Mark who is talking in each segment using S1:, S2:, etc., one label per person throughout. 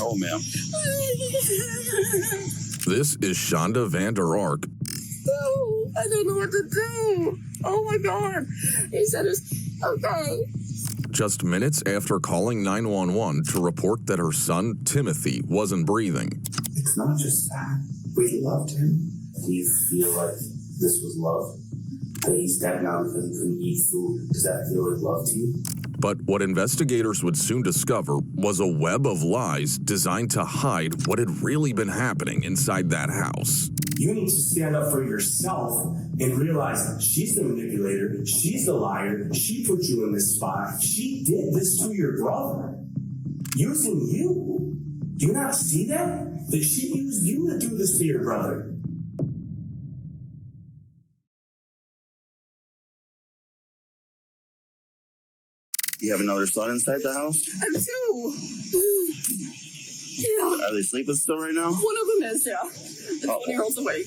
S1: Oh, ma'am.
S2: This is Shonda Vander Ark.
S3: No, I don't know what to do. Oh my God. He said it's okay.
S2: Just minutes after calling 911 to report that her son, Timothy, wasn't breathing.
S4: It's not just that. We loved him. Do you feel like this was love? That he's dead now because he couldn't eat food. Does that feel like love to you?
S2: But what investigators would soon discover was a web of lies designed to hide what had really been happening inside that house.
S4: You need to stand up for yourself and realize she's the manipulator, she's the liar, she put you in this spot, she did this to your brother, using you. Do you not see that? That she used you to do this to your brother.
S1: You have another son inside the house?
S3: I have two. Yeah.
S1: Are they sleeping still right now?
S3: One of them is, yeah. The 20-year-old's awake.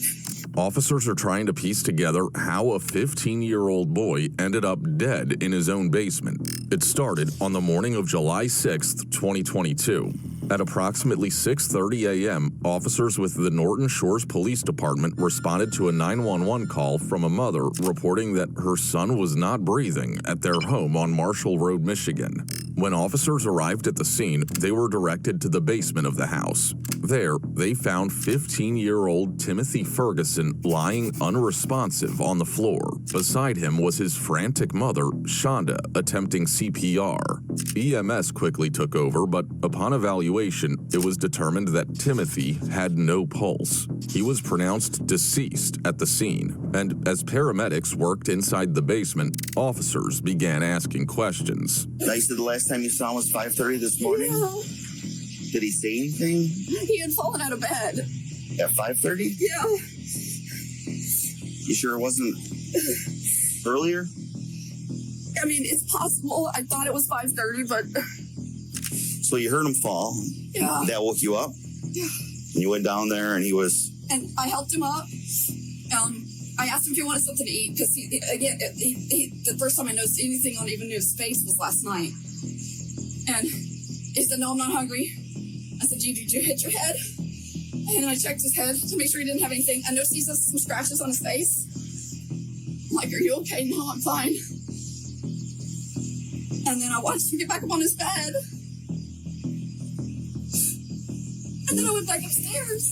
S2: Officers are trying to piece together how a 15-year-old boy ended up dead in his own basement. It started on the morning of July 6th, 2022. At approximately 6:30 a.m., officers with the Norton Shores Police Department responded to a 911 call from a mother reporting that her son was not breathing at their home on Marshall Road, Michigan. When officers arrived at the scene, they were directed to the basement of the house. There, they found 15-year-old Timothy Ferguson lying unresponsive on the floor. Beside him was his frantic mother, Shonda, attempting CPR. EMS quickly took over, but upon evaluation, it was determined that Timothy had no pulse. He was pronounced deceased at the scene, and as paramedics worked inside the basement, officers began asking questions.
S1: Now, you said the last time you saw him was 5:30 this morning?
S3: Yeah.
S1: Did he say anything?
S3: He had fallen out of bed.
S1: At 5:30?
S3: Yeah.
S1: You sure it wasn't earlier?
S3: I mean, it's possible. I thought it was 5:30, but
S1: So you heard him fall.
S3: yeah.
S1: That woke you up?
S3: Yeah.
S1: And you went down there and he was...
S3: And I helped him up. I asked him if he wanted something to eat because the first time I noticed anything on even his face was last night. And he said, "No, I'm not hungry." I said, Did you hit your head?" And I checked his head to make sure he didn't have anything. I noticed he has some scratches on his face. I'm like, "Are you okay?" "No, I'm fine." And then I watched him get back up on his bed. And then I went back upstairs.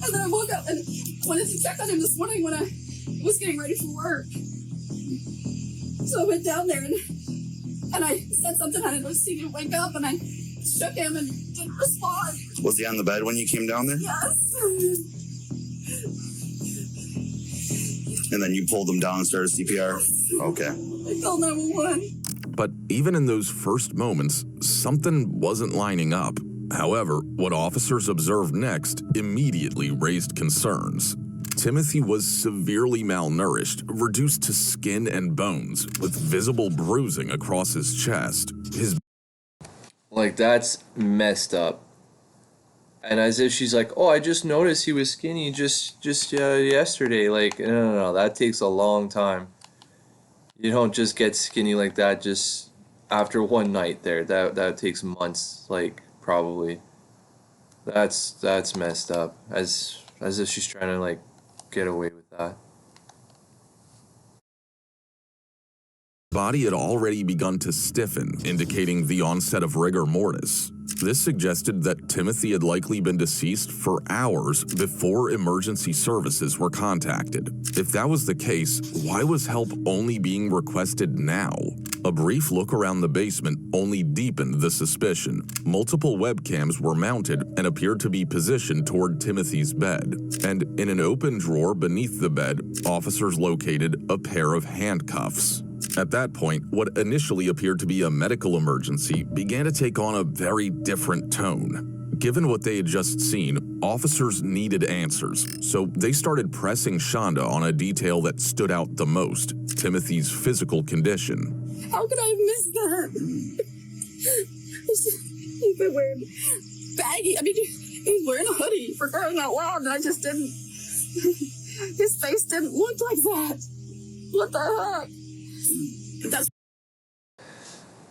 S3: And then I woke up and wanted to check on him this morning when I was getting ready for work. So I went down there and I said something. I didn't see him wake up, and I shook him and didn't respond.
S1: Was he on the bed when you came down there?
S3: Yes.
S1: And then you pulled him down and started CPR? Okay.
S3: I called 911.
S2: But even in those first moments, something wasn't lining up. However, what officers observed next immediately raised concerns. Timothy was severely malnourished, reduced to skin and bones, with visible bruising across his chest.
S5: Like, that's messed up. And as if she's like, "Oh, I just noticed he was skinny just yesterday." Like, no, that takes a long time. You don't just get skinny like that just after one night there. That takes months, like, probably. That's messed up. As if she's trying to, like, get away with that.
S2: Body had already begun to stiffen, indicating the onset of rigor mortis. This suggested that Timothy had likely been deceased for hours before emergency services were contacted. If that was the case, why was help only being requested now? A brief look around the basement only deepened the suspicion. Multiple webcams were mounted and appeared to be positioned toward Timothy's bed. And in an open drawer beneath the bed, officers located a pair of handcuffs. At that point, what initially appeared to be a medical emergency began to take on a very different tone. Given what they had just seen, officers needed answers, so they started pressing Shonda on a detail that stood out the most: Timothy's physical condition.
S3: How could I have missed that? He's been wearing baggy. I mean, he's wearing a hoodie, for crying out loud, and I just didn't. His face didn't look like that. What the heck? That's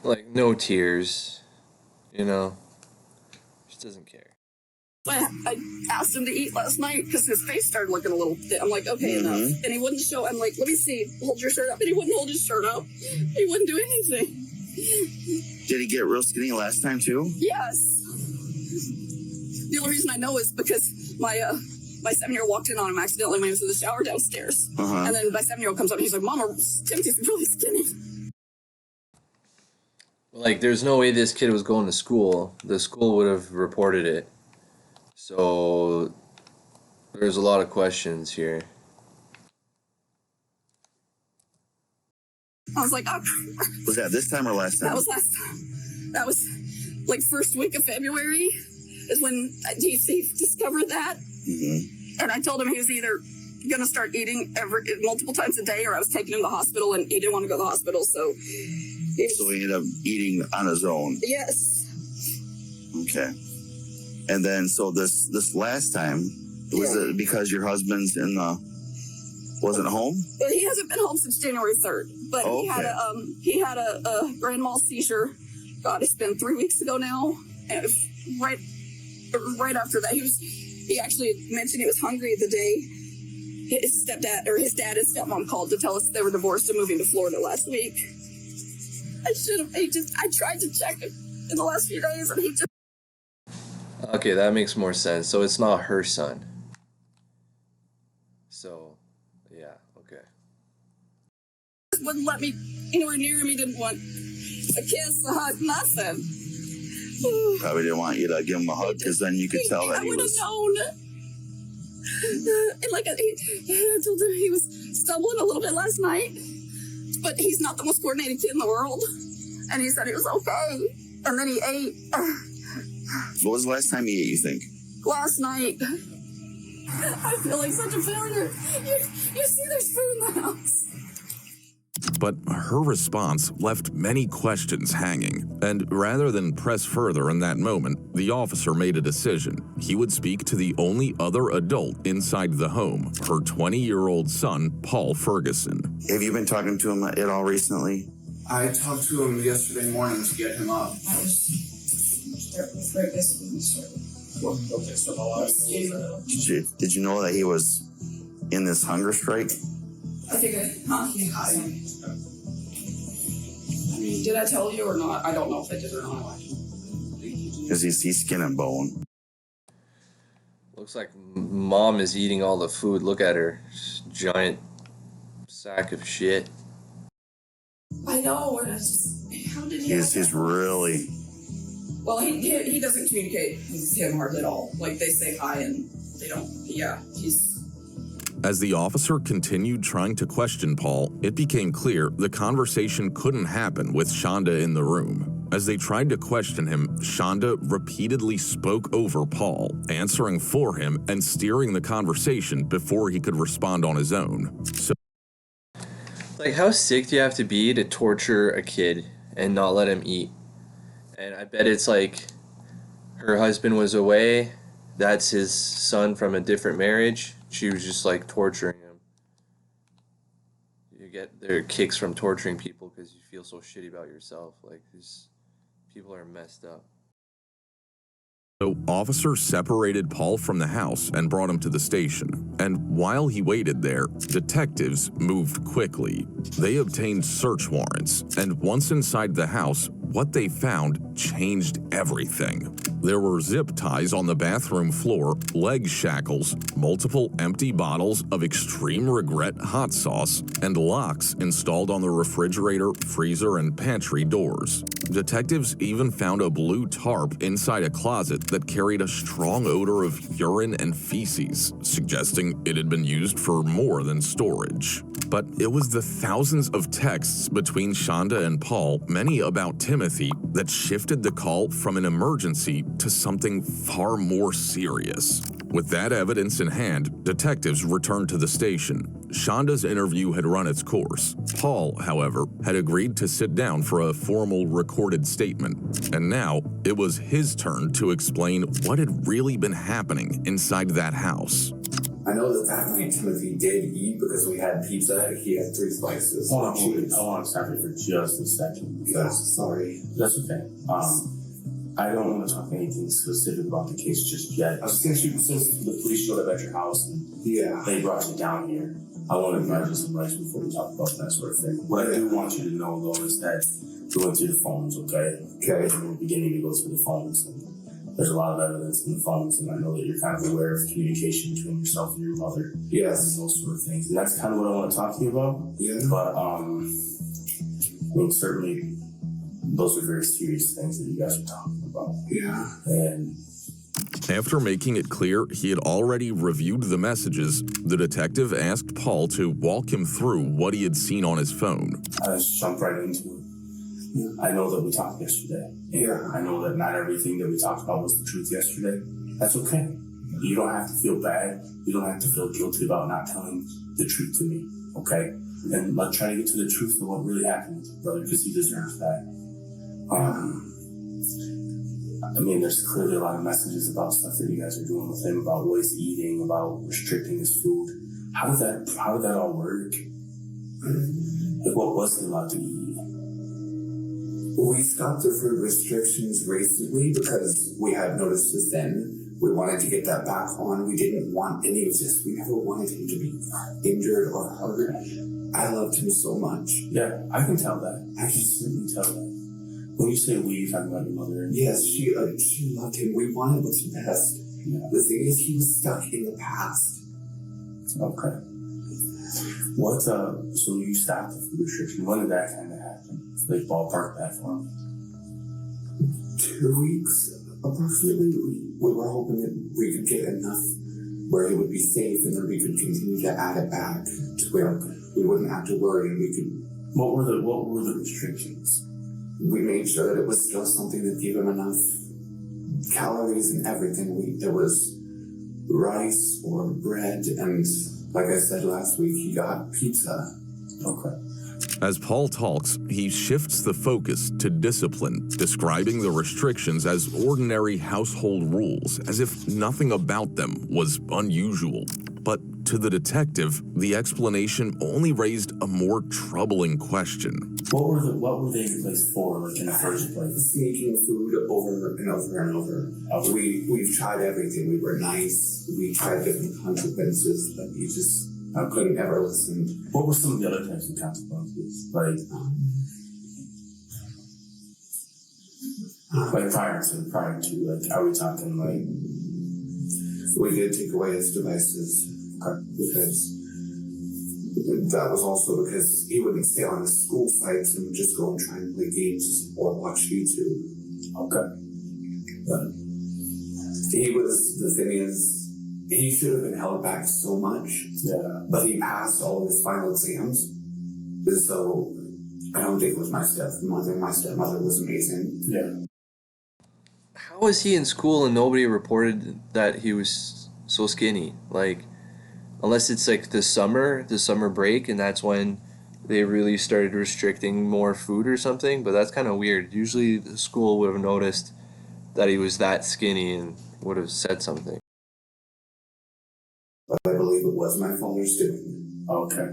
S5: like, no tears, you know. Just doesn't care.
S3: I asked him to eat last night because his face started looking a little thin. I'm like, okay, enough. And he wouldn't show. I'm like, let me see. Hold your shirt up. And he wouldn't hold his shirt up. He wouldn't do anything.
S1: Did he get real skinny last time too?
S3: Yes. The only reason I know is because my 7-year-old walked in on him accidentally when he was in the shower downstairs. And then my 7-year-old comes up and he's like, Mama, Timothy's really skinny.
S5: Like, there's no way this kid was going to school. The school would have reported it. So there's a lot of questions here.
S3: I was like, oh.
S1: Was that this time or last time?
S3: That was last time. That was like first week of February is when DC discovered that. And I told him he was either going to start eating multiple times a day, or I was taking him to the hospital, and he didn't want to go to the hospital. So he
S1: ended up eating on his own.
S3: Yes.
S1: Okay. And then, so this last time, was it because your husband's wasn't home?
S3: But he hasn't been home since January 3rd. But he had a grand mal seizure. God, it's been 3 weeks ago now. And it was right after that, he actually mentioned he was hungry the day his dad and stepmom called to tell us they were divorced and moving to Florida last week. I tried to check him in the last few days, and he just.
S5: Okay, that makes more sense. So it's not her son. So, yeah, okay.
S3: Wouldn't let me anywhere near him. He didn't want a kiss, a hug, nothing.
S1: Probably didn't want you to give him a hug, because then you could tell that he was.
S3: I would have known. And like I told him, he was stumbling a little bit last night, but he's not the most coordinated kid in the world. And he said he was okay. And then he ate.
S1: What was the last time he ate, you think?
S3: Last night. I feel like such a failure. You see there's food in the house.
S2: But her response left many questions hanging, and rather than press further in that moment, the officer made a decision. He would speak to the only other adult inside the home, her 20-year-old son, Paul Ferguson.
S1: Have you been talking to him at all recently?
S6: I talked to him yesterday morning to get him up.
S1: Did you know that he was in this hunger strike?
S3: I think did I tell you or not? I don't know if I did or not.
S1: Because he's skin and bone.
S5: Looks like mom is eating all the food. Look at her. Just giant sack of shit.
S3: I know. And how did he?
S1: He's really.
S3: Well, he doesn't communicate with him hardly at all. Like, they say hi and they don't. Yeah, he's.
S2: As the officer continued trying to question Paul, it became clear the conversation couldn't happen with Shonda in the room. As they tried to question him, Shonda repeatedly spoke over Paul, answering for him and steering the conversation before he could respond on his own. So,
S5: like, how sick do you have to be to torture a kid and not let him eat? And I bet it's like her husband was away. That's his son from a different marriage. She was just like torturing him. You get their kicks from torturing people because you feel so shitty about yourself. Like, these people are messed up.
S2: So officers separated Paul from the house and brought him to the station. And while he waited there, detectives moved quickly. They obtained search warrants, and once inside the house, what they found changed everything. There were zip ties on the bathroom floor, leg shackles, multiple empty bottles of extreme regret hot sauce, and locks installed on the refrigerator, freezer, and pantry doors. Detectives even found a blue tarp inside a closet that carried a strong odor of urine and feces, suggesting it had been used for more than storage. But it was the thousands of texts between Shonda and Paul, many about Timothy, that shifted the call from an emergency to something far more serious. With that evidence in hand, detectives returned to the station. Shonda's interview had run its course. Paul, however, had agreed to sit down for a formal recorded statement. And now, it was his turn to explain what had really been happening inside that house.
S6: I know that night Timothy did eat because we had pizza. He had 3 slices.
S4: Hold on, stop you for just a second.
S6: Yeah, sorry.
S4: That's okay. I don't want to talk anything specific about the case just yet. Since the police showed up at your house and they brought you down here, I want to grab you some rights before we talk about that sort of thing. What I do want you to know, though, is that we went through the phones, okay? Okay. And we're beginning to go through the phones. And there's a lot of evidence in the phones, and I know that you're kind of aware of communication between yourself and your mother. Yes. And those sort of things. And that's kind of what I want to talk to you about. Yeah. But, I mean, certainly, those are very serious things that you guys are talking about. Yeah. And
S2: after making it clear he had already reviewed the messages, the detective asked Paul to walk him through what he had seen on his phone.
S4: I just jumped right into it. Yeah. I know that we talked yesterday. Yeah. I know that not everything that we talked about was the truth yesterday. That's okay. You don't have to feel bad. You don't have to feel guilty about not telling the truth to me, okay? And let's try to get to the truth of what really happened with your brother, because he deserves that. I mean, there's clearly a lot of messages about stuff that you guys are doing with him, about what he's eating, about restricting his food. How did that all work? Like, what was he allowed to eat?
S7: We stopped the food restrictions recently because we had noticed his thin. We wanted to get that back on. We didn't want any of this. We never wanted him to be injured or hurt. I loved him so much.
S4: Yeah, I can tell that. I can certainly tell that. When you say we, you're talking about your mother.
S7: Yes, she loved him. We wanted what's best. Yeah. The thing is, he was stuck in the past.
S4: Okay. What, so you stopped the food restriction. When did that kind of happen? Like, ballpark that for me.
S7: 2 weeks, approximately. We were hoping that we could get enough where it would be safe, and then we could continue to add it back to where we wouldn't have to worry, and we could.
S4: What were the restrictions?
S7: We made sure that it was still something that gave him enough calories and everything. There was rice or bread, and like I said last week, he got pizza.
S4: Okay.
S2: As Paul talks, he shifts the focus to discipline, describing the restrictions as ordinary household rules, as if nothing about them was unusual. But to the detective, the explanation only raised a more troubling question.
S4: What were they in place for, like, in the first place?
S7: Sneaking food over and over and over. We've tried everything. We were nice. We tried different consequences, but he just couldn't ever listen.
S4: What were some of the other types of consequences? Like prior to, like, are we talking, like...
S7: We did take away his devices because that was also because he wouldn't stay on his school sites and would just go and try and play games or watch YouTube.
S4: Okay.
S7: But the thing is, he should have been held back so much. Yeah. But he passed all of his final exams. And so I don't think it was my stepmother. My stepmother was amazing. Yeah.
S5: How was he in school and nobody reported that he was so skinny? Like, unless it's like the summer break, and that's when they really started restricting more food or something, but that's kind of weird. Usually the school would have noticed that he was that skinny and would have said something.
S7: But I believe it was my father's doing.
S4: Okay.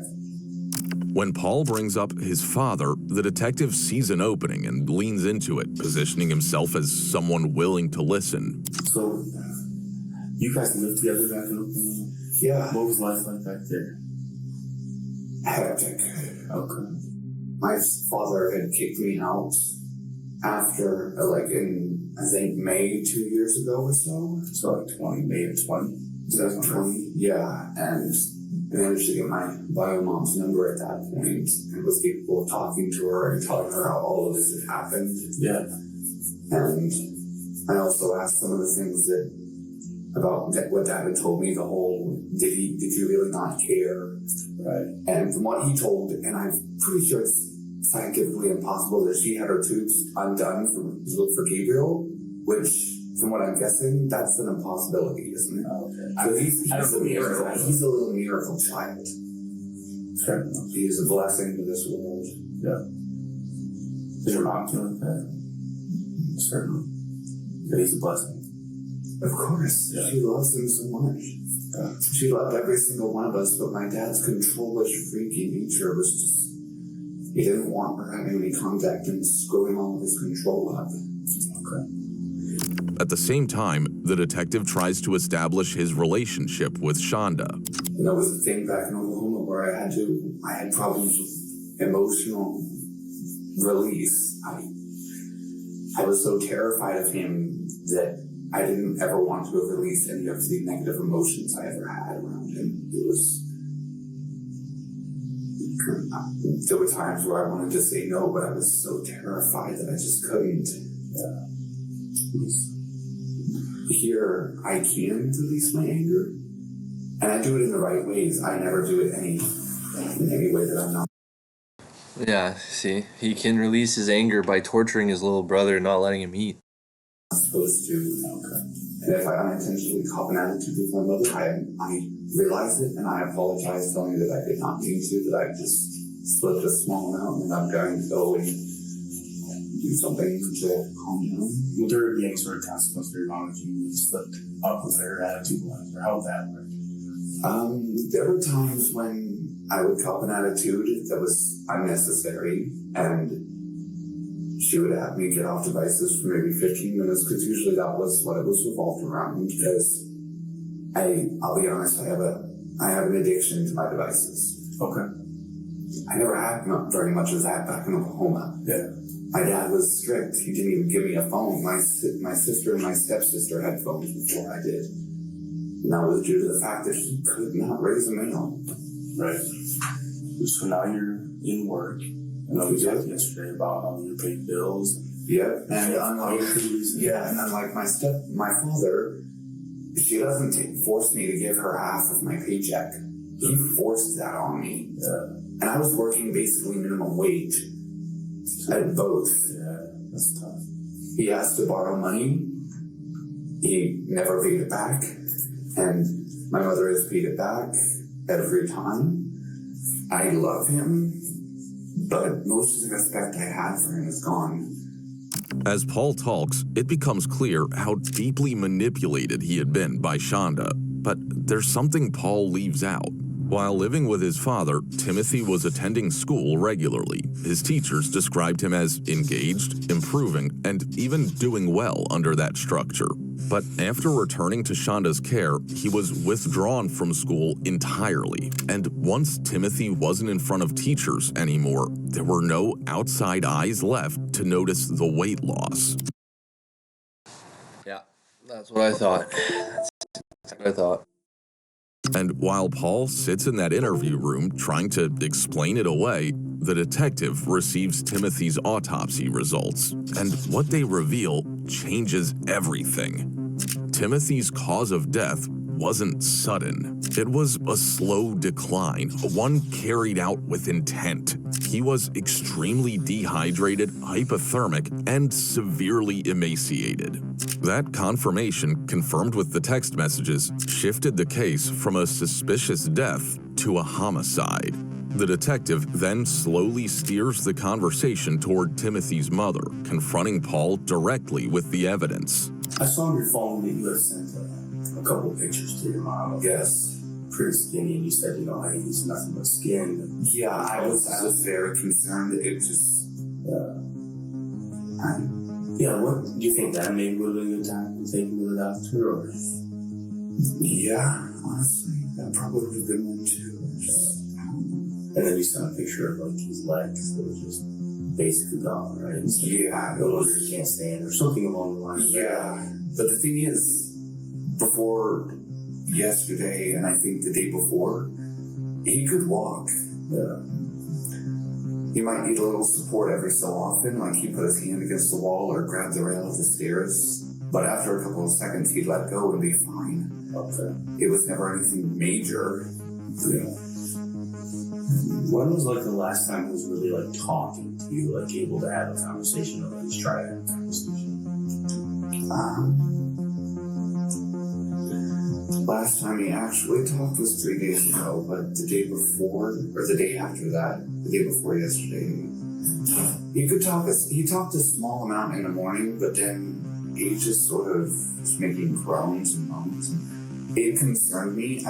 S2: When Paul brings up his father, the detective sees an opening and leans into it, positioning himself as someone willing to listen.
S4: So, you guys lived together back in Oklahoma?
S7: Yeah.
S4: What was life like back there?
S7: Hectic.
S4: Okay.
S7: My father had kicked me out after, I think May 2 years ago or so.
S4: So like May of 20?
S7: Yeah. And I managed to get my bio mom's number at that point and was capable of talking to her and telling her how all of this had happened.
S4: Yeah.
S7: And I also asked some of the things about what Dad had told me, the whole, did you really not care?
S4: Right.
S7: And from what he told, and I'm pretty sure it's scientifically impossible that she had her tubes undone to look for Gabriel, which, from what I'm guessing, that's an impossibility, isn't it?
S4: Oh, okay.
S7: So he's a miracle. He's a little miracle child.
S4: Sure.
S7: He is a blessing to this world.
S4: Yeah. Does your mom feel like that? Certainly. That he's a blessing.
S7: Of course. Yeah. She loves him so much. Yeah. She loved every single one of us, but my dad's controllish, freaky nature was just... He didn't want her having any contact and screwing all of his control up.
S4: Okay.
S2: At the same time, the detective tries to establish his relationship with Shonda.
S7: And that was the thing back in Oklahoma where I had problems with emotional release. I was so terrified of him that I didn't ever want to release any of the negative emotions I ever had around him. There were times where I wanted to say no, but I was so terrified that I just couldn't. Here, I can release my anger, and I do it in the right ways. I never do it in any way that I'm not
S5: Yeah, see, he can release his anger by torturing his little brother and not letting him eat.
S7: supposed to. And if I unintentionally cop an attitude with my mother, I realize it and I apologize, telling her that I did not mean to, that I just slipped a small amount and I'm going to go and do something to calm down.
S4: Will there be any sort of consequence for your mom if you slipped up with her attitude wise, or how would that work?
S7: There were times when I would cop an attitude that was unnecessary, and she would have me get off devices for maybe 15 minutes, because usually that was what it was revolved around, because I'll be honest, I have an addiction to my devices.
S4: Okay.
S7: I never had very much of that back in Oklahoma.
S4: Yeah.
S7: My dad was strict. He didn't even give me a phone. My sister and my stepsister had phones before I did. And that was due to the fact that he could not raise a male.
S4: Right. So now you're in work. I know we talked yesterday about how you pay bills.
S7: Yeah. And unlike my father, she doesn't force me to give her half of my paycheck. He forced that on me.
S4: Yeah.
S7: And I was working basically minimum wage at both.
S4: Yeah, that's tough.
S7: He asked to borrow money. He never paid it back. And my mother has paid it back every time. I love him, but most of the respect I had for him is gone.
S2: As Paul talks, it becomes clear how deeply manipulated he had been by Shonda. But there's something Paul leaves out. While living with his father, Timothy was attending school regularly. His teachers described him as engaged, improving, and even doing well under that structure. But after returning to Shonda's care, he was withdrawn from school entirely. And once Timothy wasn't in front of teachers anymore, there were no outside eyes left to notice the weight loss.
S5: Yeah, that's what I thought. That's what I thought.
S2: And while Paul sits in that interview room trying to explain it away, the detective receives Timothy's autopsy results. And what they reveal changes everything. Timothy's cause of death wasn't sudden. It was a slow decline, one carried out with intent. He was extremely dehydrated, hypothermic, and severely emaciated. That confirmation, confirmed with the text messages, shifted the case from a suspicious death to a homicide. The detective then slowly steers the conversation toward Timothy's mother, confronting Paul directly with the evidence.
S4: I saw on your phone that you had sent a couple of pictures to your mom.
S7: Yes.
S4: Pretty skinny, and you said, I use nothing but skin.
S7: Yeah, I was very concerned. It just...
S4: what do you think that maybe would have been a good time to take him to the doctor, or?
S7: Yeah, honestly, that probably would have been one too.
S4: And then you sent a picture of like his legs that was just basically gone, right? So
S7: yeah,
S4: he can't stand, or something along the lines.
S7: Yeah, but the thing is, before yesterday, and I think the day before, he could walk.
S4: Yeah.
S7: He might need a little support every so often, like he put his hand against the wall or grabbed the rail of the stairs. But after a couple of seconds, he'd let go and be fine.
S4: Okay.
S7: It was never anything major.
S4: Yeah. When was like the last time he was really like talking to you, like able to have a conversation, or at least try to have a conversation?
S7: Last time he actually talked was 3 days ago, but the day before, or the day after that, the day before yesterday, he talked a small amount in the morning, but then he just sort of was making groans and moans. It concerned me.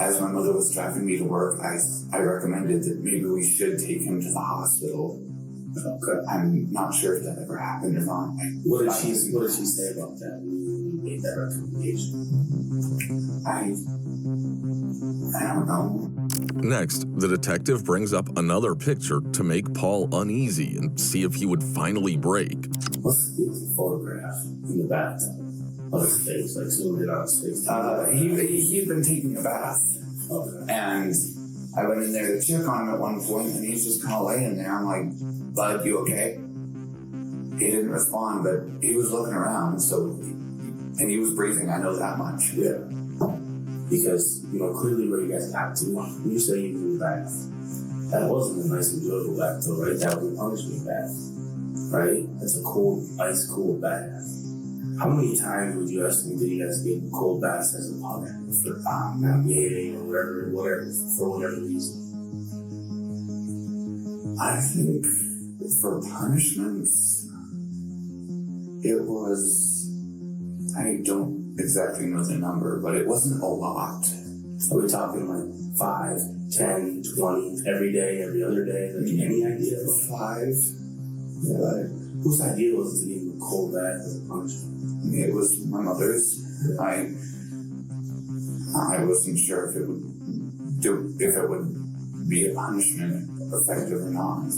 S7: As my mother was driving me to work, I recommended that maybe we should take him to the hospital Okay. I'm not sure if that ever happened or not.
S4: What did she say about that when you made that recommendation?
S7: I don't know.
S2: Next, the detective brings up another picture to make Paul uneasy and see if he would finally break.
S4: What's the photograph in the bathtub of his face? Like zoomed in on his face.
S7: He had been taking a bath.
S4: Okay.
S7: And I went in there to check on him at one point, and he's just kind of laying there. I'm like, "Bud, you okay?" He didn't respond, but he was looking around, and he was breathing. I know that much.
S4: Yeah. Because, clearly where you guys got to, when you say you knew the bath, that wasn't a nice, enjoyable bath, though, right? That was a punishment bath, right? That's a cold, ice cold bath. How many times would you estimate that you guys get cold baths as a punishment for not behaving or whatever, for whatever reason?
S7: I think for punishments, it was, I don't exactly know the number, but it wasn't a lot.
S4: Are we talking like 5, 10, 20, every day, every other day? Like any idea?
S7: 5.
S4: Yeah. Whose idea was it to give him a cold bath as a punishment?
S7: It was my mother's. I wasn't sure if it would be a punishment effective or not.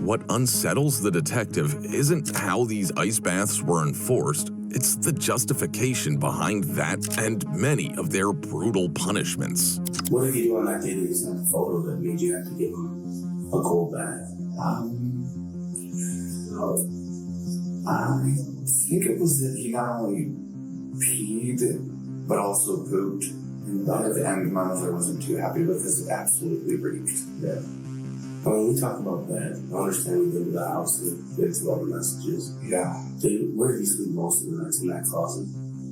S2: What unsettles the detective isn't how these ice baths were enforced, it's the justification behind that and many of their brutal punishments.
S4: What did he do on that day that he sent a photo that made you have to give him a cold bath?
S7: I think it was that he not only peed, but also pooped. And my mother wasn't too happy because it absolutely reeked.
S4: Yeah. When we talk about that, I understand we go to the house and get to all the messages.
S7: Yeah.
S4: Where did he sleep most of the nights? In that closet?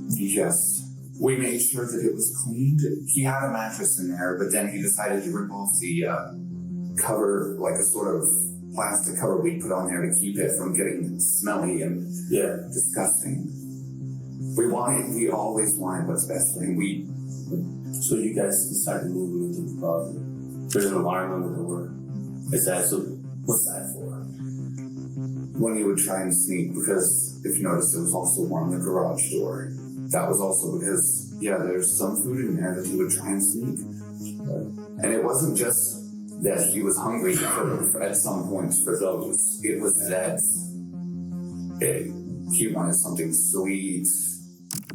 S7: Yes. We made sure that it was cleaned. He had a mattress in there, but then he decided to rip off the cover, like a sort of plastic cover we put on there to keep it from getting smelly and disgusting. We always wanted what's best for him.
S4: So you guys decided to move him into the closet. There's an alarm on the door. Is that so? What's that for?
S7: When he would try and sneak, because if you notice, there was also one on the garage door. That was also because, there's some food in there that he would try and sneak. And it wasn't just that he was hungry at some points for those. It was that he wanted something sweet.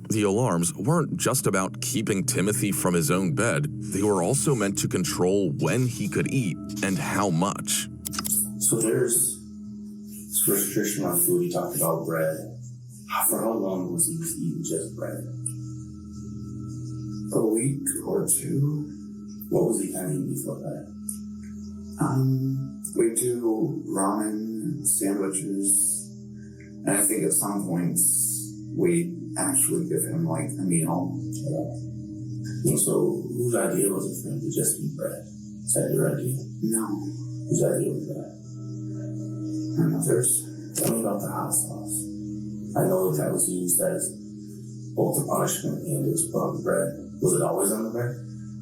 S2: The alarms weren't just about keeping Timothy from his own bed. They were also meant to control when he could eat and how much.
S4: So there's this restriction on food. He talked about bread. For how long was he just eating just bread?
S7: A week or 2.
S4: What was he kind of eating before that?
S7: We do ramen, sandwiches, and I think at some points we actually give him like a meal.
S4: And so whose idea was it for him to just eat bread? Is that your idea?
S7: No.
S4: Whose idea was that?
S7: My mother's.
S4: Tell me about the hot sauce. I know that was used as both a punishment and it was put on the bread. Was it always on the bread?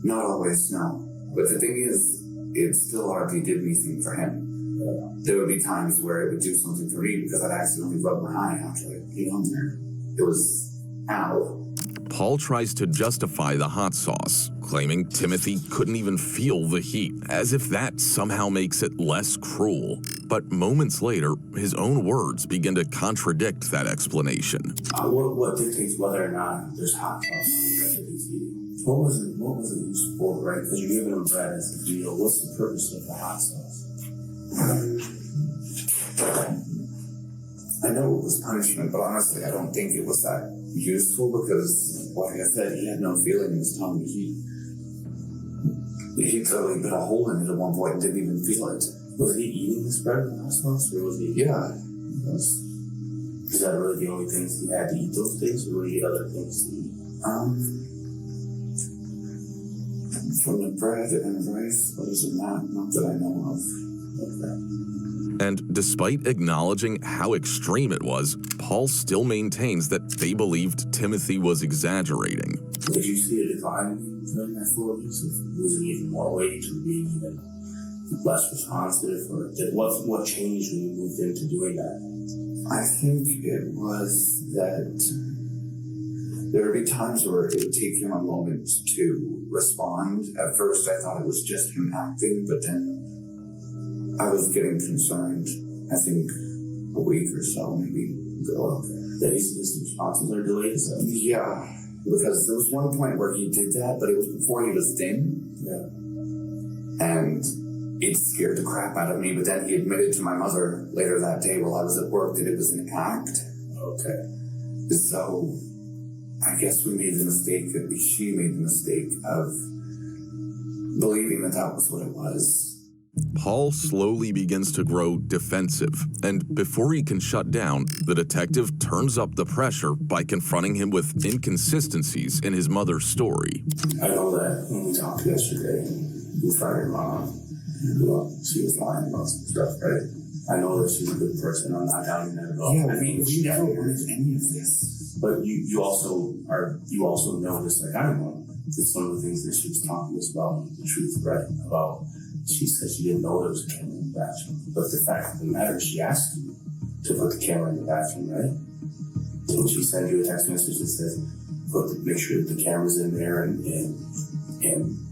S7: Not always, no. But the thing is, it still hardly did anything for him. There would be times where it would do something for me because I'd accidentally rub my eye after I'd eat on there. It was, ow.
S2: Paul tries to justify the hot sauce, claiming Timothy couldn't even feel the heat, as if that somehow makes it less cruel. But moments later, his own words begin to contradict that explanation.
S4: What dictates whether or not there's hot sauce on the bread that he's eating? What was it used for, right? Because you're giving him bread as a meal. What's the purpose of the hot sauce?
S7: I know it was punishment, but honestly, I don't think it was that useful because, like I said, he had no feeling in his tongue. He totally bit a hole in it at one point and didn't even feel it.
S4: Was he eating this bread with hot sauce, or was he?
S7: Yeah.
S4: Is that really the only things he had to eat those days, or were he other things to eat?
S7: From the bread and rice, other than that, not that I know of.
S4: Okay.
S2: And despite acknowledging how extreme it was, Paul still maintains that they believed Timothy was exaggerating.
S4: Did you see a decline during that 4 weeks? Was it even more weight or being even less responsive, or what changed when you moved into doing that?
S7: I think it was that there would be times where it would take him a moment to respond. At first, I thought it was just him acting, but then I was getting concerned. I think a week or so, maybe.
S4: That his responses are delayed?
S7: Yeah, because there was one point where he did that, but it was before he was thin.
S4: Yeah.
S7: And it scared the crap out of me, but then he admitted to my mother later that day while I was at work that it was an act.
S4: Okay.
S7: So I guess we made the mistake, she made the mistake of believing that that was what it was.
S2: Paul slowly begins to grow defensive, and before he can shut down, the detective turns up the pressure by confronting him with inconsistencies in his mother's story.
S4: I know that when we talked yesterday, you fired your mom. She was lying about some stuff, right? I know that she's a good person. I'm not doubting that at all.
S7: Yeah,
S4: I mean,
S7: we never wanted any of this.
S4: but you also know this, like I know. It's one of the things that she was talking to us about, the truth, right? About, she said she didn't know there was a camera in the bathroom. But the fact of the matter, she asked you to put the camera in the bathroom, right? And she sent you a text message that says, make sure that the camera's in there and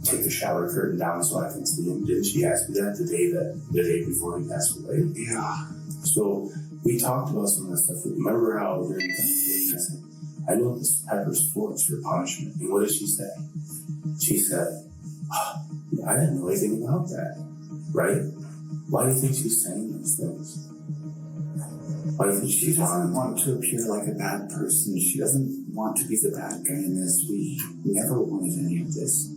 S4: take the shower curtain down so I can see him. Didn't she ask you that the day before he passed away?
S7: Yeah.
S4: So we talked about some of that stuff. Remember how during the conversation I said, I know this pepper's for it's for punishment. And what did she say? She said, I didn't know anything about that. Right? Why do you think she's saying those things? Why do you think
S7: She doesn't want to appear like a bad person. She doesn't want to be the bad guy in this. We never wanted any of this.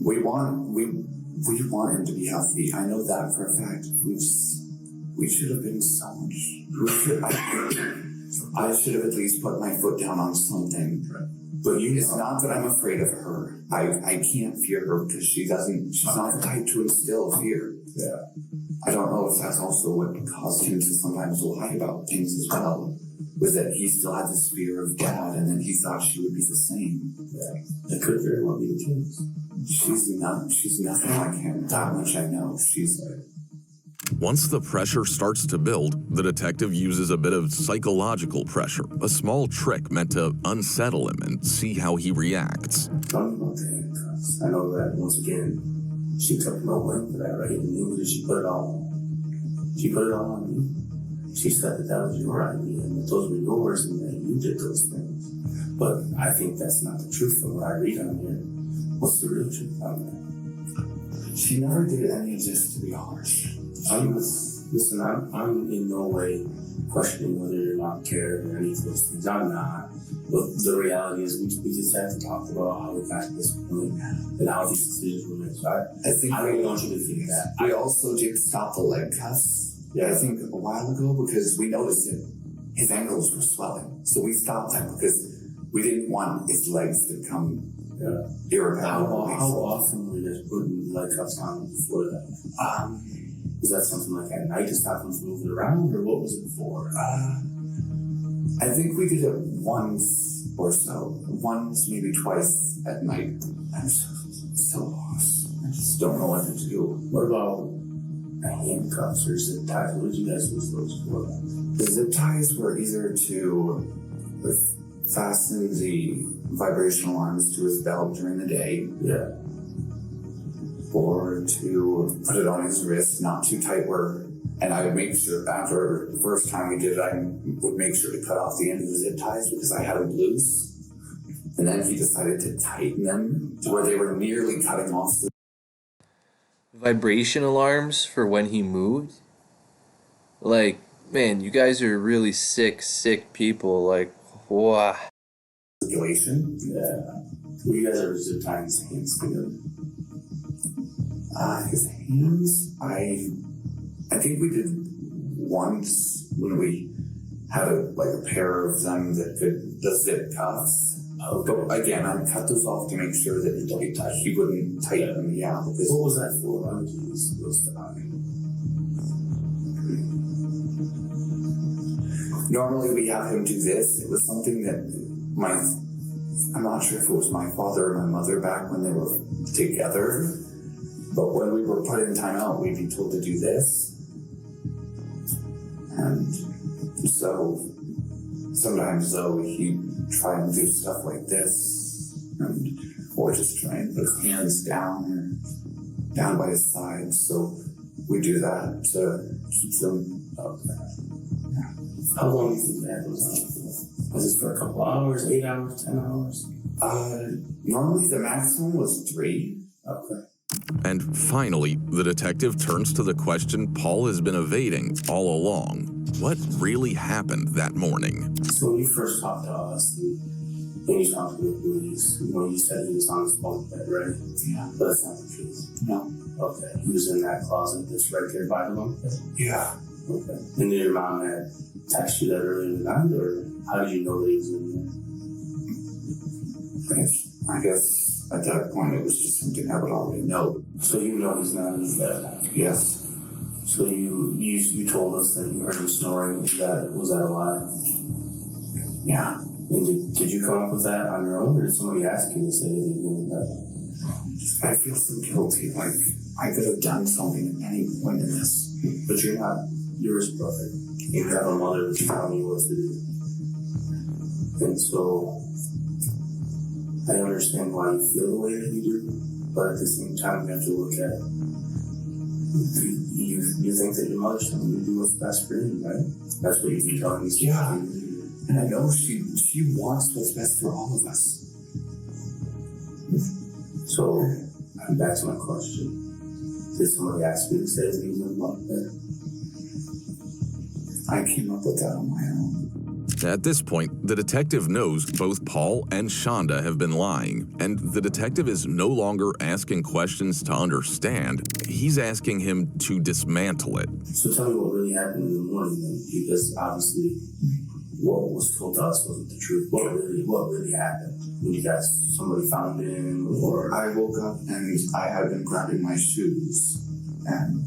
S7: We want him to be healthy. I know that for a fact. We should have been so much. I should have at least put my foot down on something. But it's not that I'm afraid of her. I can't fear her because she's not the type to instill fear.
S4: Yeah.
S7: I don't know if that's also what caused him to sometimes lie about things as well. Was that he still had this fear of Dad, and then he thought she would be the same.
S4: Yeah. That could very well be the case.
S7: She's nothing like him. That much I know. She's like.
S2: Once the pressure starts to build, the detective uses a bit of psychological pressure, a small trick meant to unsettle him and see how he reacts.
S4: Tell me about the handcuffs. I know that once again, she took no blame for that, right? And knew that she put it all on. She put it all on you. She said that was your idea and that those were yours and that you did those things. But I think that's not the truth from what I read on here. What's the real truth on that?
S7: She never did any of this to be harsh.
S4: Listen, I'm in no way questioning whether you're not cared or any of those things. I'm not. But the reality is we just have to talk about how we got to this point and how these decisions were made. So I don't want you to think that.
S7: We also did stop the leg cuffs, I think, a while ago because we noticed that his ankles were swelling. So we stopped that because we didn't want his legs to become irreparable.
S4: How often were you guys putting leg cuffs on before that? Was that something like at night to stop him from moving around, or what was it for?
S7: I think we did it once or so. Once, maybe twice at night. I'm so lost. I just don't know what to do.
S4: What about handcuffs or zip ties? What did you guys use those for?
S7: The zip ties were either to fasten the vibrational arms to his belt during the day.
S4: Yeah.
S7: Or to put it on his wrist, not too tight and I would make sure, after the first time we did it, I would make sure to cut off the end of the zip ties because I had them loose. And then he decided to tighten them to where they were nearly cutting off the
S5: Vibration alarms for when he moved? Like, man, you guys are really sick people. Like, wow.
S7: circulation.
S4: Yeah. Were you guys ever zip tying his hands together?
S7: His hands, I think we did once when we had a pair of them the zip cuffs. But again, I cut those off to make sure that he wouldn't tighten them. Yeah.
S4: What was that for? Why would you use those to
S7: Normally we have him do this. It was something that I'm not sure if it was my father or my mother back when they were together. But when we were put in timeout, we'd be told to do this. And so sometimes, though, he'd try and do stuff like this, or just try and put his hands down or down by his side. So we do that to keep them up there.
S4: How long do you think that goes on for? Was this for a couple hours, 8 hours, 10 hours?
S7: Normally the maximum was 3.
S4: Okay.
S2: And finally, the detective turns to the question Paul has been evading all along. What really happened that morning?
S4: So when you first talked to us, and then you talked to the police, you said he was on his bunk bed, right?
S7: Yeah.
S4: But that's not the truth.
S7: No.
S4: Okay. He was in that closet that's right there by the bunk bed?
S7: Yeah.
S4: Okay. And then your mom had texted you that earlier in the night, or how do you know that he was in there?
S7: I guess at that point it was just something I would already know.
S4: So you know he's not in his bed?
S7: Yes.
S4: So you told us that you heard him snoring. Was that a lie?
S7: Yeah.
S4: And did you come up with that on your own, or did somebody ask you to say that he was in bed?
S7: I feel so guilty. Like I could have done something at any point in this.
S4: But you're not. You're his brother. You have a mother that's telling you what to do. And so I understand why you feel the way that you do, but at the same time you have to look at it. You think that your mother's telling you to do what's best for you, right? That's what you've been telling me.
S7: Yeah. And I know she wants what's best for all of us.
S4: So back to my question. Did somebody ask you to say that he was in the bunk bed?
S7: I came up with that on my own.
S2: At this point, the detective knows both Paul and Shonda have been lying, and the detective is no longer asking questions to understand. He's asking him to dismantle it.
S4: So tell me what really happened in the morning then, because obviously what was told to us wasn't the truth. What really happened? When you guys, somebody found him, or
S7: I woke up and I had been grabbing my shoes, and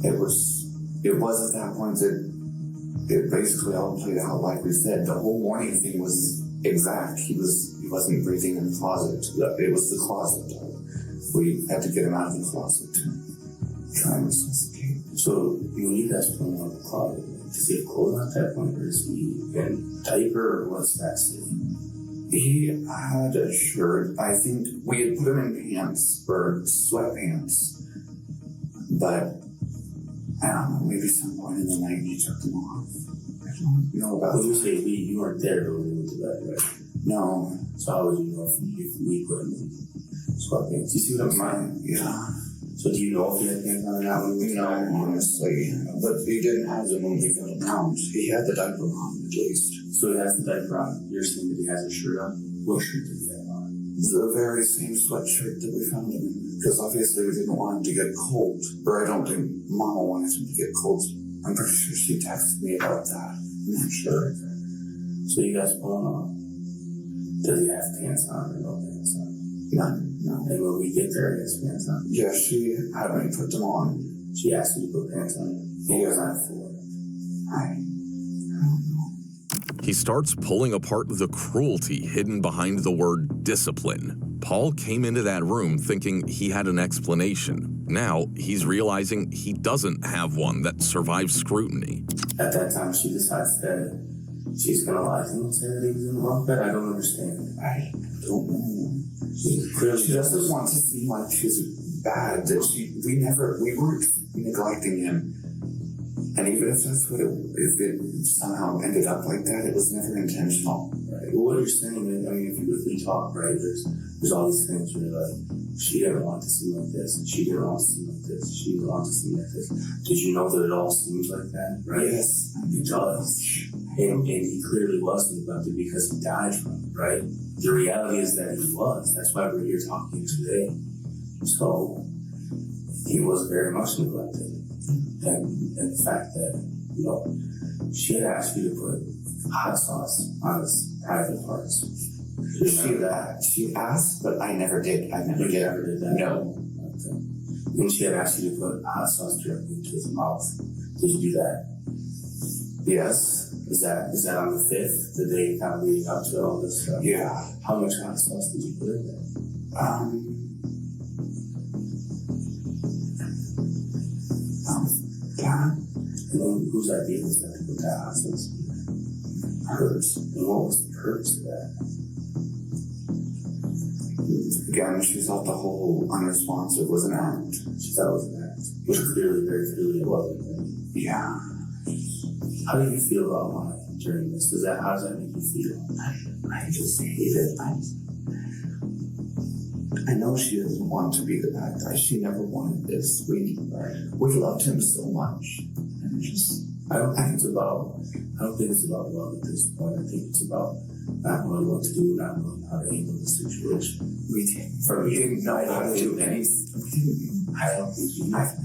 S7: it was at that point that it basically all played out like we said. The whole morning thing was exact. He wasn't breathing in the closet. It was the closet. We had to get him out of the closet to try and resuscitate.
S4: So when you guys put him out of the closet, does he have clothes at that point, or is he in a diaper, or what's that saying?
S7: He had a shirt. I think we had put him in pants or sweatpants, but I don't know, maybe some point in the night he took them off. I don't know about
S4: When you say we, you weren't there when we went to bed, right?
S7: No.
S4: So how would you know if we put him in sweatpants? You see what I'm saying?
S7: Yeah.
S4: So do you know if he had pants on or not when we went to bed?
S7: No, honestly. But he didn't have them when we got him out. He had the diaper on, at least.
S4: So he has the diaper on. You're saying that he has a shirt on? What shirt did he have on?
S7: The very same sweatshirt that we found him in. Because obviously we didn't want him to get cold. Or I don't think Mama wanted him to get cold. I'm pretty sure she texted me about that. I'm not sure.
S4: So you guys pull him off. Does he have pants on or no pants on?
S7: No.
S4: And when we get there, he has pants on.
S7: Yeah, she had me put them on.
S4: She asked you to put pants on. He was not for it.
S7: I don't know.
S2: He starts pulling apart the cruelty hidden behind the word discipline. Paul came into that room thinking he had an explanation. Now he's realizing he doesn't have one that survives scrutiny.
S4: At that time, she decides that she's gonna lie to him and say that he was in the wrong bed. I don't understand.
S7: I don't know.
S4: Clearly
S7: She doesn't want to seem like she's bad. That we weren't neglecting him. And even if that's what if it somehow ended up like that, it was never intentional.
S4: Right. Well, what you're saying is, if we talk, right, there's all these things where you're like, she didn't want to seem like this, and she didn't want to seem like this, she didn't want to seem like this. Did you know that it all seems like that, right?
S7: Yes.
S4: It does. And he clearly was neglected because he died from it, right? The reality is that he was. That's why we're here talking today. So, he was very much neglected. And the fact that, she had asked you to put hot sauce on his private parts.
S7: She asked, but I never did. I never did.
S4: Never did that?
S7: No.
S4: Okay. And she had asked you to put hot sauce directly into his mouth. Did you do that?
S7: Yes.
S4: Is that on the 5th, the day kind of leading up to all this stuff?
S7: Yeah.
S4: How much hot sauce did you put in there? Yeah. And then whose idea was that to put that hospice? Hers. And what was the purpose of that?
S7: Again, she thought the whole unresponsive was an act.
S4: She thought it was an act. Which clearly, very clearly it wasn't.
S7: Yeah.
S4: How do you feel about lying during this? How does that make you feel?
S7: I just hate it. I know she doesn't want to be the bad guy. She never wanted this. We loved him so much. And
S4: I don't think it's about love at this point. I think it's about not knowing what to do, not knowing how to handle the situation.
S7: we didn't know how to do anything.
S4: I don't think you never.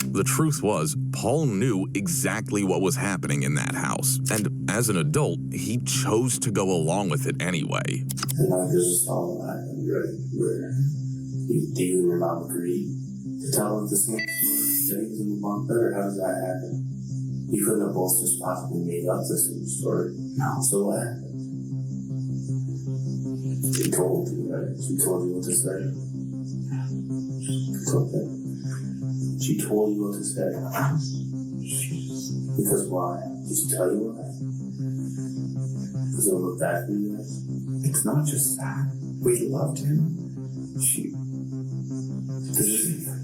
S2: The truth was, Paul knew exactly what was happening in that house, and as an adult, he chose to go along with it anyway.
S4: And like there's a song where you and your mom agreed to tell the same story that he was in the bunk bed, or how does that happen? You couldn't have both just possibly made up the same story. No. So what happened? She told you, right? She told you what to say. It's okay. She told you what to say. Because why? Did she tell you why? Because it'll look bad for you guys?
S7: It's not just that. We loved him.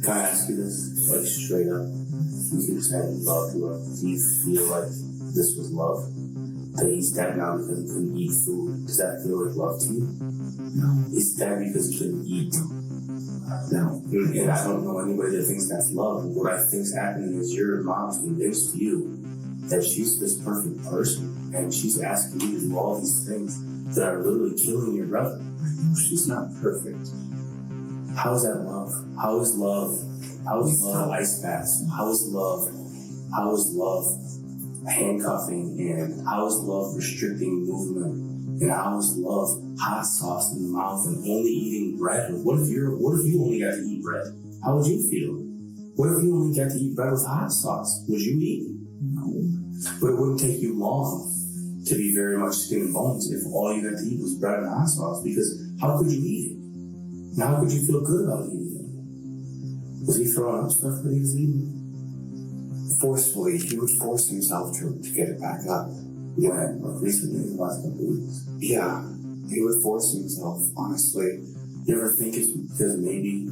S4: Can I ask you this, like straight up? You keep saying love. Do you feel like this was love? That he's dead now because he couldn't eat food. Does that feel like love to you?
S7: No.
S4: He's dead because he couldn't eat. No. And I don't know anybody that thinks that's love. What I think's happening is your mom's convinced you that she's this perfect person, and she's asking you to do all these things that are literally killing your brother.
S7: She's not perfect.
S4: How is that love? How is love? How is love ice baths? How is love handcuffing? And how is love restricting movement? And how is love hot sauce in the mouth and only eating bread? What if you only got to eat bread? How would you feel? What if you only got to eat bread with hot sauce? Would you eat?
S7: No.
S4: But it wouldn't take you long to be very much skin and bones if all you got to eat was bread and hot sauce, because how could you eat it? And how could you feel good about eating it? Was he throwing up stuff that he was eating?
S7: Forcefully, he would force himself to get it back up.
S4: Yeah, like recently, in the last couple of weeks.
S7: Yeah, he would force himself, honestly.
S4: You ever think it's because maybe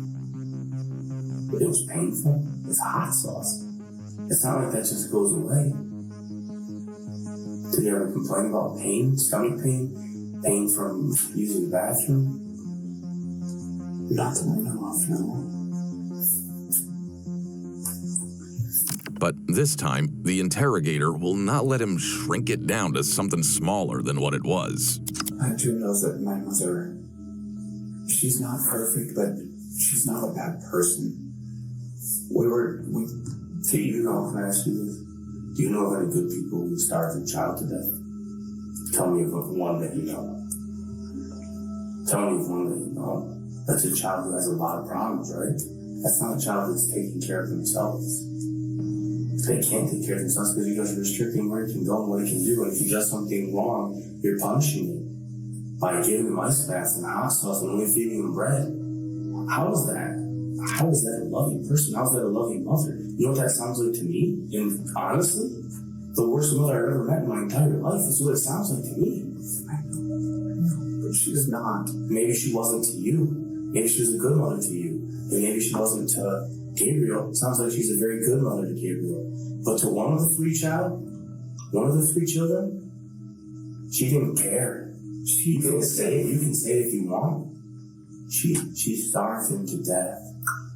S4: it was painful? It's hot sauce. It's not like that just goes away. Did you ever complain about pain, stomach pain, pain from using the bathroom?
S7: Not that I know of, no.
S2: But this time, the interrogator will not let him shrink it down to something smaller than what it was.
S7: I do know that my mother, she's not perfect, but she's not a bad person.
S4: Do you know, can I ask you this? Do you know of any good people who starved a child to death? Tell me of one that you know. Tell me of one that you know. That's a child who has a lot of problems, right? That's not a child that's taking care of themselves. They can't take care of themselves because you guys are restricting where it can go and what it can do. And if he does something wrong, you're punishing it by giving him ice baths and hot sauce and only feeding him bread. How is that? How is that a loving person? How is that a loving mother? You know what that sounds like to me? And honestly, the worst mother I've ever met in my entire life is what it sounds like to me.
S7: I know, but she's not.
S4: Maybe she wasn't to you. Maybe she was a good mother to you. And maybe she wasn't to Gabriel. It sounds like she's a very good mother to Gabriel. But to one of the three children, she didn't care. She didn't say it. You can say it if you want. She starved him to death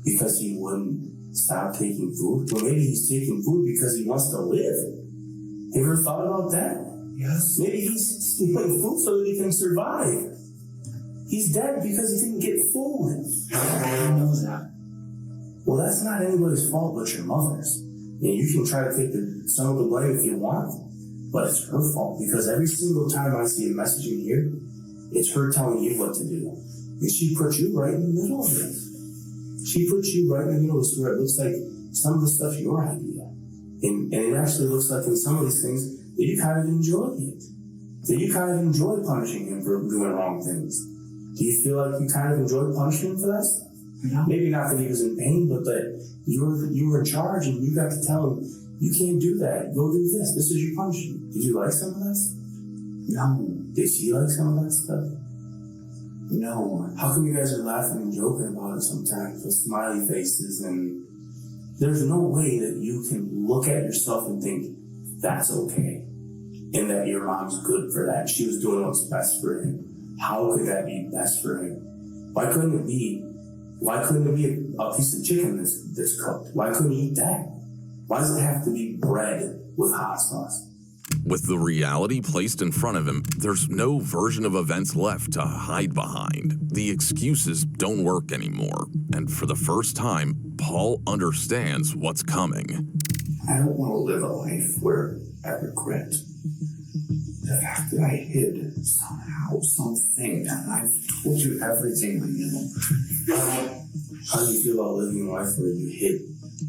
S4: because he wouldn't stop taking food. Well, maybe he's taking food because he wants to live. You ever thought about that?
S7: Yes.
S4: Maybe he's stealing food so that he can survive. He's dead because he didn't get food.
S7: I know that.
S4: Well, that's not anybody's fault but your mother's. And you can try to take some of the blame if you want, but it's her fault because every single time I see a message in here, it's her telling you what to do. And she put you right in the middle of it. She put you right in the middle of this where it looks like some of the stuff's your idea. And it actually looks like in some of these things that you kind of enjoy it. That you kind of enjoy punishing him for doing wrong things. Do you feel like you kind of enjoy punishing him for that stuff? Maybe not that he was in pain, but that you were in charge and you got to tell him, you can't do that. Go do this. This is your punishment. Did you like some of that stuff? No. Did she like some of that stuff? No. How come you guys are laughing and joking about it sometimes with smiley faces? And there's no way that you can look at yourself and think that's okay and that your mom's good for that. She was doing what's best for him. How could that be best for him? Why couldn't it be a piece of chicken that's cooked? Why couldn't he eat that? Why does it have to be bread with hot sauce?
S2: With the reality placed in front of him, there's no version of events left to hide behind. The excuses don't work anymore. And for the first time, Paul understands what's coming.
S7: I don't want to live a life where I regret the fact that I hid somehow something, and I've told you everything I know.
S4: How do you feel about living a life where you hid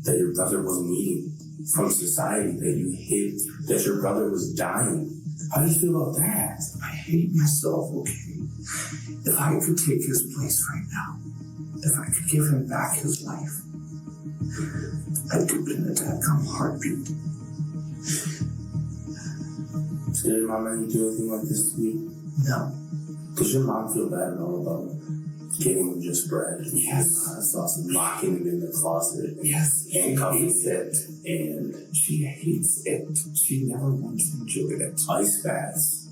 S4: that your brother wasn't eating from society, that you hid that your brother was dying? How do you feel about that?
S7: I hate myself, okay? If I could take his place right now, if I could give him back his life, I'd do it in a dadgum heartbeat.
S4: Did your mom ever do anything like this to you?
S7: No.
S4: Does your mom feel bad at all about getting him just bread?
S7: Yes.
S4: I saw some locking him in the closet.
S7: Yes.
S4: Handcuffing it. And
S7: She hates it. She never once enjoyed it.
S4: ice baths.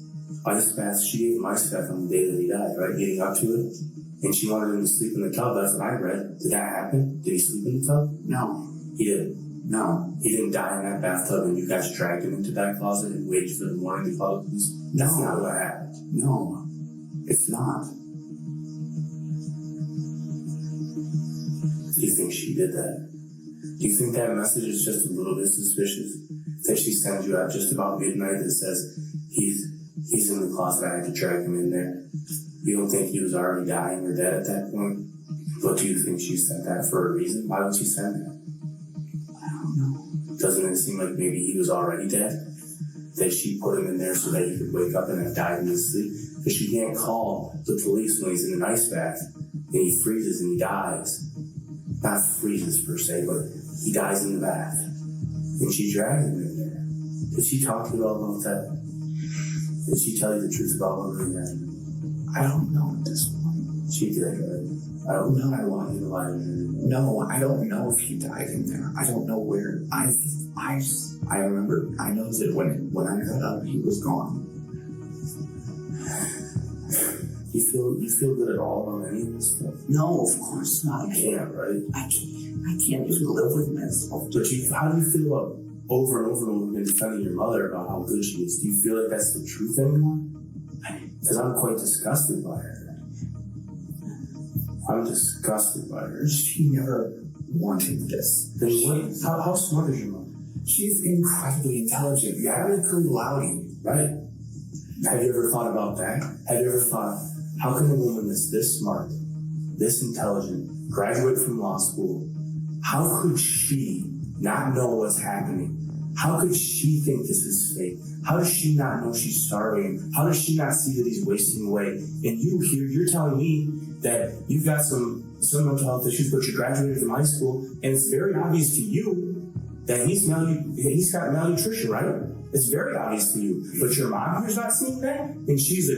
S4: Ice baths. She gave him ice bath on the day that he died, right? Getting up to it. And she wanted him to sleep in the tub. That's what I read. Did that happen? Did he sleep in the tub?
S7: No.
S4: He did. No. He didn't die in that bathtub and you guys dragged him into that closet and waited for the morning to call the police? That's not what happened.
S7: No. It's not.
S4: Do you think she did that? Do you think that message is just a little bit suspicious? That she sends you out just about midnight that says, he's in the closet, I had to drag him in there. You don't think he was already dying or dead at that point? But do you think she sent that for a reason? Why would she send that?
S7: I don't know.
S4: Doesn't it seem like maybe he was already dead? That she put him in there so that he could wake up and have died in his sleep? Because she can't call the police when he's in an ice bath and he freezes and he dies. Not freezes per se, but he dies in the bath. And she dragged him in there. Did she talk to you all about that? Did she tell you the truth about what really happened?
S7: I don't know at this point.
S4: She did, right? I don't know. I don't want you to lie to me.
S7: No, I don't know if he died in there. I don't know where. I remember. I know that when I got up, he was gone.
S4: You feel good at all about any of this stuff?
S7: No, of course not.
S4: You can't, right?
S7: I can't just live with myself.
S4: But how do you feel about over and over and over again defending your mother about how good she is? Do you feel like that's the truth anymore? Because I'm quite disgusted by her. I'm disgusted by her.
S7: She never wanted this.
S4: Then what? How smart is your mom?
S7: She's incredibly intelligent. Yeah, really loudy.
S4: Right. Have you ever thought about that? Have you ever thought, how can a woman that's this smart, this intelligent, graduate from law school, how could she not know what's happening? How could she think this is fake? How does she not know she's starving? How does she not see that he's wasting away? And you here, you're telling me that you've got some mental health issues, but you graduated from high school, and it's very obvious to you that he's got malnutrition, right? It's very obvious to you. But your mom here's not seeing that, and she's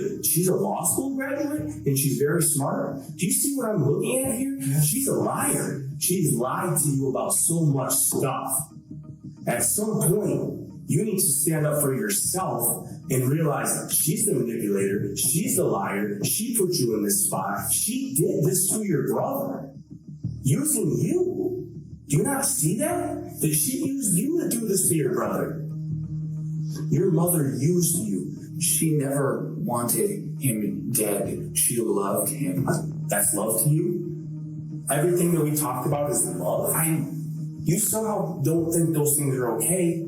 S4: a law school graduate, and she's very smart. Do you see what I'm looking at here? She's a liar. She's lied to you about so much stuff. At some point, you need to stand up for yourself and realize she's the manipulator, she's the liar, she put you in this spot, she did this to your brother, using you. Do you not see that? That she used you to do this to your brother. Your mother used you. She never wanted him dead. She loved him. That's love to you? Everything that we talked about is love? You somehow don't think those things are okay.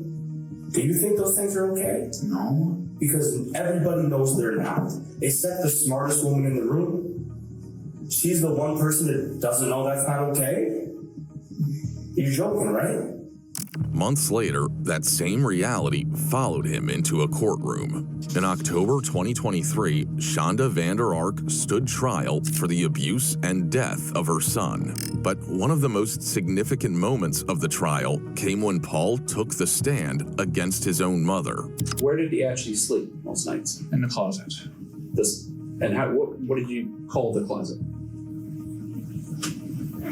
S4: Do you think those things are okay?
S7: No.
S4: Because everybody knows they're not. Except the smartest woman in the room. She's the one person that doesn't know that's not okay? You're joking, right?
S2: Months later, that same reality followed him into a courtroom. In October 2023, Shonda Vander Ark stood trial for the abuse and death of her son. But one of the most significant moments of the trial came when Paul took the stand against his own mother.
S8: Where did he actually sleep most nights?
S9: In the closet.
S8: What did you call the closet?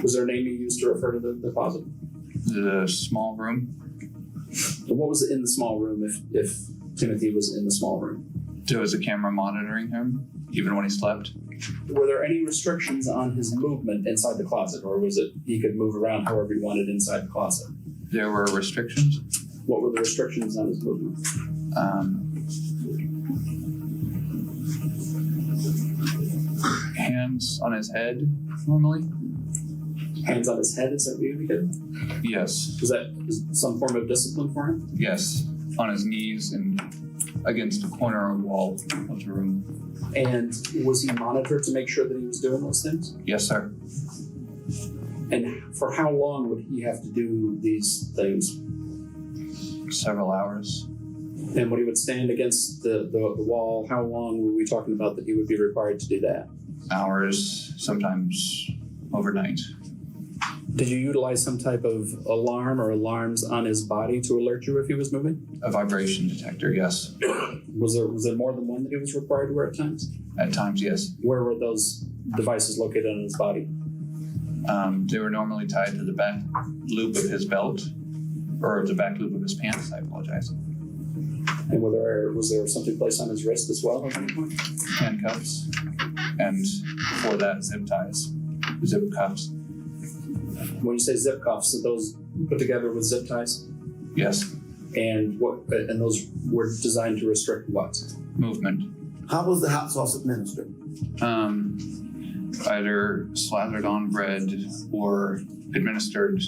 S8: Was there a name you used to refer to the closet?
S9: The small room.
S8: And what was in the small room if Timothy was in the small room?
S9: There was a camera monitoring him, even when he slept.
S8: Were there any restrictions on his movement inside the closet, or was it he could move around however he wanted inside the closet?
S9: There were restrictions.
S8: What were the restrictions on his movement?
S9: Hands on his head, normally.
S8: Hands on his head, is that what you indicated?
S9: Yes.
S8: Was that some form of discipline for him?
S9: Yes. On his knees and against the corner or wall of the room.
S8: And was he monitored to make sure that he was doing those things?
S9: Yes, sir.
S8: And for how long would he have to do these things?
S9: Several hours.
S8: And when he would stand against the wall, how long were we talking about that he would be required to do that?
S9: Hours, sometimes overnight.
S8: Did you utilize some type of alarm or alarms on his body to alert you if he was moving?
S9: A vibration detector, yes.
S8: Was there more than one that he was required to wear at times?
S9: At times, yes.
S8: Where were those devices located on his body?
S9: They were normally tied to the back loop of his belt, or the back loop of his pants, I apologize.
S8: And was there something placed on his wrist as well at any point?
S9: Handcuffs, and before that, zip ties, zip cuffs.
S8: When you say zip cuffs, are those put together with zip ties?
S9: Yes.
S8: And those were designed to restrict what?
S9: Movement.
S10: How was the hot sauce administered?
S9: Either slathered on bread or administered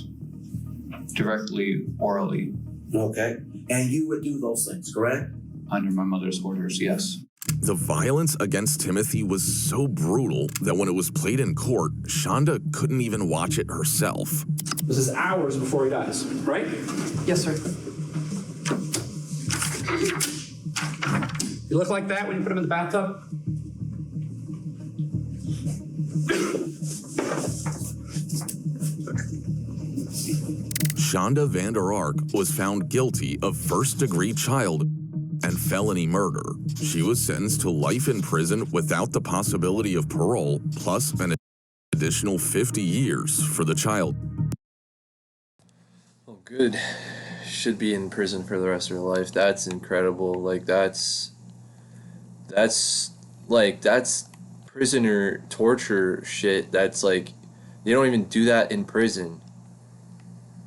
S9: directly orally.
S10: Okay. And you would do those things, correct?
S9: Under my mother's orders, yes.
S2: The violence against Timothy was so brutal that when it was played in court, Shonda couldn't even watch it herself.
S8: This is hours before he dies, right?
S11: Yes, sir.
S8: You look like that when you put him in the bathtub?
S2: Shonda Vander Ark was found guilty of first-degree child and felony murder. She was sentenced to life in prison without the possibility of parole, plus an additional 50 years for the child.
S5: Oh, good. Should be in prison for the rest of her life. That's incredible. Like, that's prisoner torture shit. That's like, they don't even do that in prison.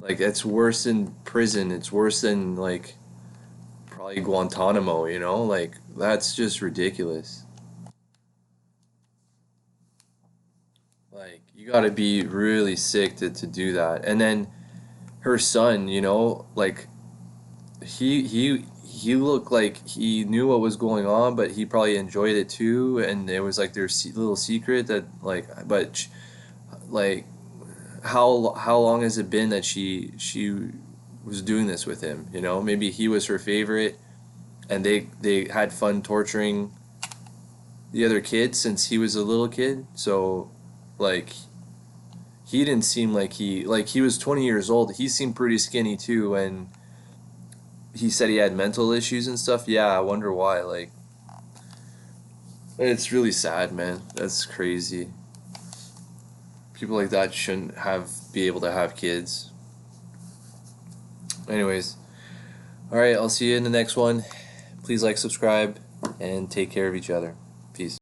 S5: Like, that's worse than prison. It's worse than, like, probably Guantanamo, you know? Like, that's just ridiculous. Like, you gotta be really sick to do that. And then her son, you know, like, he looked like he knew what was going on, but he probably enjoyed it too. And it was like their little secret that, like, but, like, how long has it been that she was doing this with him, you know? Maybe he was her favorite and they had fun torturing the other kid since he was a little kid. So, like, he didn't seem like he was 20 years old. He seemed pretty skinny too, and he said he had mental issues and stuff. Yeah, I wonder why. Like, it's really sad, man. That's crazy. People like that shouldn't be able to have kids. Anyways, all right, I'll see you in the next one. Please like, subscribe, and take care of each other. Peace.